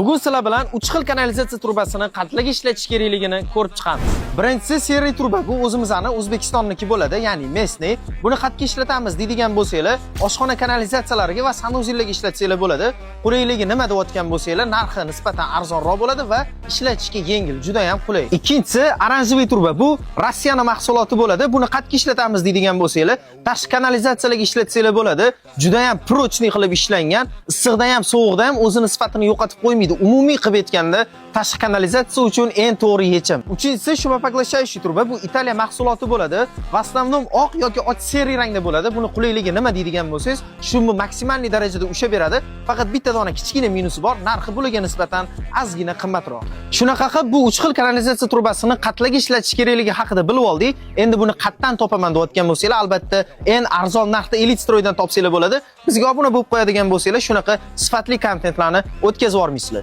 Bugun sizlar bilan 3 xil kanalizatsiya trubasini qanday ishlatish kerakligini ko'rib chiqamiz. Birinchisi seriy truba. Bu o'zimizning O'zbekistonniki bo'ladi, ya'ni mesniy. Buni qanday ishlatamiz deydigan bo'lsanglar, oshxona kanalizatsiyalariga va sanuzellarga ishlatsanglar bo'ladi. Qulayligi nima deyotgan bo'lsanglar, narxi nisbatan arzonroq bo'ladi va ishlatishga yengil, juda ham qulay. Ikkinchisi oranjeviy truba. Bu Rossiyaning mahsuloti bo'ladi. Buni qanday ishlatamiz deydigan bo'lsanglar, tashqi kanalizatsiyalarga ishlatsanglar bo'ladi. Juda ham prochniy qilib ishlangan, issiqda ham, sovuqda ham o'zini sifatini yo'qotib qo'ymaydi. Umumiy qilib aytganda, tashqi kanalizatsiya uchun eng to'g'ri yechim. Uchinchisi shumapaklashayshi truba. Bu Italiya mahsuloti bo'ladi. Va asnomnom oq yoki och seri rangda bo'ladi. Buni qulayligi nima deydigan bo'lsangiz, shuni maksimalniy darajada usha beradi. Faqat bitta dona kichkina minusi bor, narxi bularga nisbatan ozgina qimmatroq. Shunaqa qilib bu 3 xil kanalizatsiya trubasini qatlaga ishlatish kerakligi haqida bilib oldik. Endi buni qayerdan topaman deyotgan bo'lsanglar, albatta eng arzon narxda Elitstroydan topsanglar bo'ladi. Bizga obuna bo'lib qo'yadigan bo'lsanglar, shunaqa sifatli kontentlarni o'tkazib yormaysizlar.